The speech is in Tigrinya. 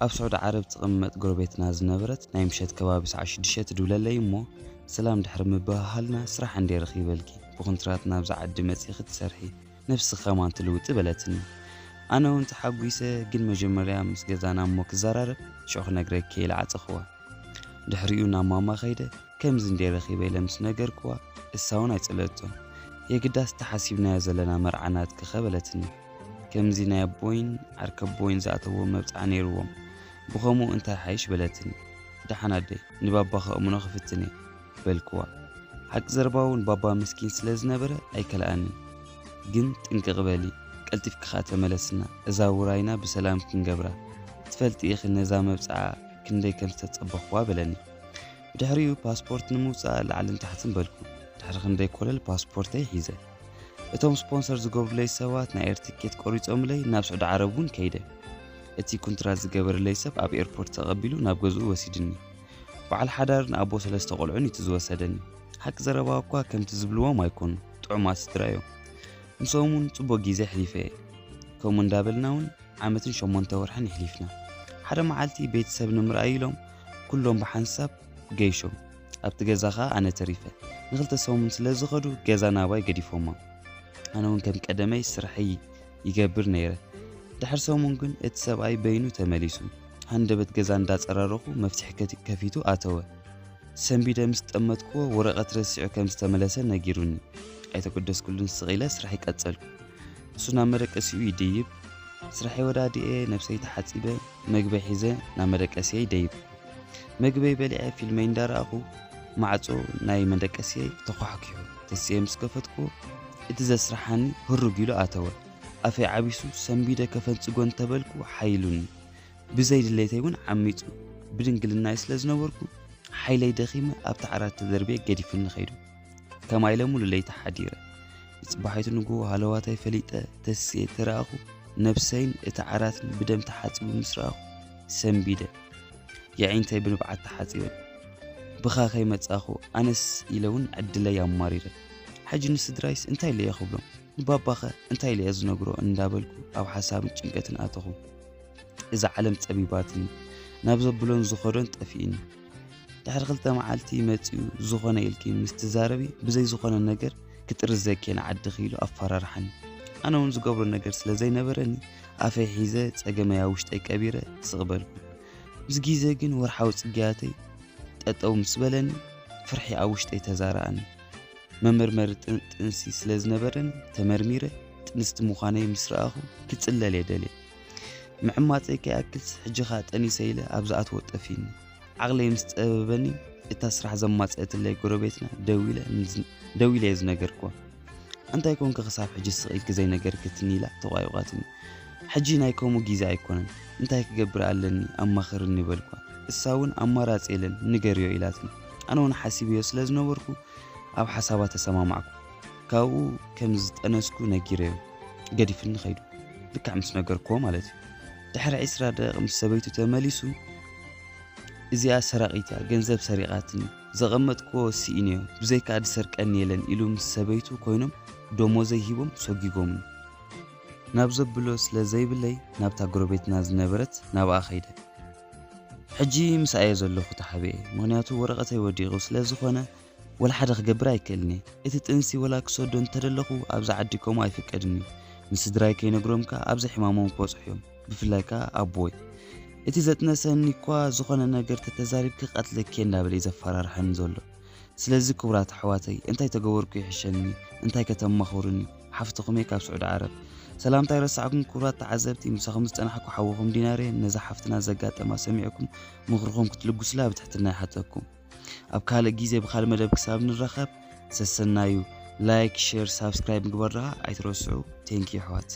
ኣብ ስዑድ ዓረብ ትቕመጥ ጎረቤትና ዝነበረት ናይ ምሸት ከባቢ ሰዓት 6 ትድውለለይ እሞ ሰላም ድሕሪ ምብሃልና ስራሕ እንዲረኺበልኪ ብኮንትራት ናብዛ ዓዲ መፂኺ ትሰርሒ ነፍስኻ ማን ትልውጥ በለትኒ ኣነ እውን ተሓጒሰ ግን መጀመርያ ምስ ገዛና እሞ ክዘራረብ ሸኹ ነግረኪ ኢለ ዓፀኽዋ ድሕሪኡ ናብ ማማ ኸይደ ከምዚ እንዲረኺበ ኢለ ምስ ነገርክዋ እሳውን ኣይፅለጦን የግዳስ ተሓሲብናዮ ዘለና መርዓናት ክኸበለትኒ ከምዚ ናይ ኣቦይን ዓርከቦይን ዝኣተዎ መብፃዕ ነይርዎም ብኸምኡ እንታይ ሓይሽ በለትኒ ደሓናደይ ንባባኸ እሙኖ ክፍትነ በልክዋ ሓቂ ዘረባውን ባባ ምስኪን ስለ ዝነበረ ኣይከልኣንን ግን ጥንቅቕ በሊ ቀልጢፍካ ተመለስና እዛ ውራይና ብሰላም ክንገብራ ትፈልጢ ኢኺ ነዛ መብፃዕ ክንደይ ከም ዝተፀበኽዋ በለኒ ድሕሪኡ ፓስፖርት ንምውፃእ ላዕልን ታሕትን በልኩ ድሕሪ ክንደይ ኮለል ፓስፖርተይ ሒዘ እቶም ስፖንሰር ዝገብሩለይ ሰባት ናይ ኤር ቲኬት ቆሪፆምለይ ናብ ስዑድ ዓረብ እውን ከይደ እቲ ኮንትራት ዝገበረለይ ሰብ ኣብ ኤርፖርት ተቐቢሉ ናብ ገዝኡ ወሲድኒ በዓል ሓዳርን ኣቦ ሰለስተ ቆልዑን እቲ ዝወሰደኒ ሓቂ ዘረባ እኳ ከምቲ ዝብልዎም ኣይኮኑ ጥዑማት ስድራ እዮም ንሶም እውን ፅቡቅ ግዜ ሕሊፈ ከምኡ እንዳበልና እውን ዓመትን 8 ወርሕን ይሕሊፍና ሓደ መዓልቲ ቤተሰብ ንምርኣይ ኢሎም ኩሎም ብሓንሳብ ገይሾም ኣብቲ ገዛኻ ኣነ ተሪፈ ንኽልተ ሰሙን ስለ ዝኸዱ ገዛ ናባይ ገዲፎማ ኣነ እውን ከም ቀደመይ ስርሐይ ይገብር ነይረ ድሕሪ ሰሙን ግን እቲ ሰብኣይ በይኑ ተመሊሱ ሃንደበት ገዛ እንዳፀራረኹ መፍትሒ ከፊቱ ኣተወ ሰንቢደ ምስ ጠመጥክዎ ወረቐት ረሲዑ ከም ዝተመለሰ ነጊሩኒ ኣይተጎደስኩሉን ስቕ ኢለ ስራሕ ይቀፀልኩ እሱ ናብ መደቀሲኡ ይድይብ ስራሐይ ወዳዲኤ ነብሰይ ተሓፂበ መግበይ ሒዘ ናብ መደቀሲየ ይደይብ መግበይ በሊዐ ፊልመይ እንዳረኣኹ ማዕፆ ናይ መደቀሲየ ተኳሕኪሑ ተስየ ምስ ከፈትክዎ እቲ ዘስራሓኒ ህሩግ ኢሉ ኣተወ ኣፈይ ዓቢሱ ሰንቢደ ከፈንፅጎ እንተበልኩ ሓይሉኒ ብዘይ ድሌተይ እውን ዓሚፁ ብድንግልናይ ስለ ዝነበርኩ ሓይለይ ደኺመ ኣብቲ ዓራት ተዘርቢየ ገዲፍኒ ኸይዱ ከማይ ለሙሉ ለይቲ ሓዲረ ፅባሒቱ ንጉ ሃለዋታይ ፈሊጠ ተስየ ተረኣኹ ነብሰይን እቲ ዓራትን ብደም ተሓፂቡ ምስ ረኣኹ ሰንቢደ የዒንተይ ብንብዓት ተሓፂበ ብኻኸይ መጻኹ ኣነስ ኢለውን ዕድለይ ኣማሪረ ሕጂ ንስድራይስ እንታይ ለየ ክብሎም ንባባኸ እንታይ ለየ ዝነግሮ እንዳበልኩ ኣብ ሓሳብን ጭንቀትን ኣተኹ እዛ ዓለም ፀቢባትኒ ናብ ዘብሎን ዝኸዶን ጠፊእኒ ድሕሪ 2 መዓልቲ መፂኡ ዝኾነ ኢልኪ ምስ ትዛረቢ ብዘይ ዝኾነ ነገር ክጥርዝ ዘኬና ዓዲ ኺኢሉ ኣፈራርሓኒ ኣነ እውን ዝገብሮ ነገር ስለ ዘይነበረኒ ኣፈይ ሒዘ ፀገመያ ውሽጠይ ቀቢረ ስቕበልኩ ምስ ግዜ ግን ወርሓዊ ፅግያተይ ጠጠው ምስ በለኒ ፍርሒ ኣብ ውሽጠይ ተዛራኣኒ መመርመሪ ጥንሲ ስለ ዝነበረኒ ተመርሚረ ጥንስቲ ምዃነይ ምስ ረኣኹ ክፅለል የደልየ ምዕማፀይ ከይኣክልስ ሕጂኻ ጠኒሰ ኢለ ኣብ ዝኣትዎ ጠፊኒ ዓቕለይ ምስ ፀበበኒ እታ ስራሕ ዘማፀአትለይ ጎረቤትና ደው ኢለ ዝነገርክዋ እንታይ ኮንከ ክሳብ ሕጂ ስቕ ኢልክ ዘይነገር ክትኒ ኢላ ተቋይቋትኒ ሕጂ ናይ ከምኡ ግዜ ኣይኮነን እንታይ ክገብር ኣለኒ ኣማኽርኒ በልኳ እሳ እውን ኣማራፂ የለን ንገርዮ ኢላትኒ ኣነ እውን ሓሲብዮ ስለ ዝነበርኩ ኣብ ሓሳባ ተሰማማዕኩ ካብኡ ከም ዝጠነስኩ ነጊረዮ ገዲፍኒ ኸይዱ ልክዕ ምስ ነገርክዎ ማለት እዩ ድሕሪ 20 ደቂቕ ምስ ሰበይቱ ተመሊሱ እዚኣ ሰራቂት ገንዘብ ሰሪቃትኒ ዘቐመጥክዎ ሲኢንዮ ብዘይካ ድሰርቀኒ የለን ኢሉ ምስ ሰበይቱ ኮይኖም ደሞዘይ ሂቦም ሰጊጎምኒ ናብ ዘብሎ ስለ ዘይብለይ ናብታ ጎረቤትና ዝነበረት ናብኣ ኸይደ ሕጂ ምስኣየ ዘለኹ ተሓቢአ ምክንያቱ ወረቐተይ ወዲቑ ስለ ዝኾነ ወላ ሓደ ክገብር ኣይክእልኒ እቲ ጥንሲ ወላ ክሰዶ እንተደለኹ ኣብዛ ዓዲ ከምኡ ኣይፍቀድኒ ንስድራይ ከይነግሮምካ ኣብዛ ሕማሞም ክበፅሑ እዮም ብፍላይ ከዓ ኣቦይ እቲ ዘጥነሰኒ እኳ ዝኾነ ነገር ተተዛሪብክ ቀትለኬ እንዳበለ ዘፈራርሐኒ ዘሎ ስለዚ ክቡራት ኣሕዋተይ እንታይ ተገበርኩ ይሕሸኒ እንታይ ከተማኽሩኒ ሓፍትኹም ካብ ስዑድ ዓረብ ሰላምታ ይረሳዕኩም ክቡራት ተዓዘብቲ ምሳኹም ዝፀናሕኩ ሓወኹም ዲናሬ ነዛ ሓፍትና ዘጋጠማ ሰሚዕኩም ምኽርኹም ክትልግሱላ ብትሕትና ይሓተኩም ኣብ ካልእ ግዜ ብካልእ መደብ ክሳብ ንራኸብ ሰሰናዩ ላይክ ሼር ሳብስክራይብ ምግባር ኣይትረስዑ ቴንኪ ኣሕዋት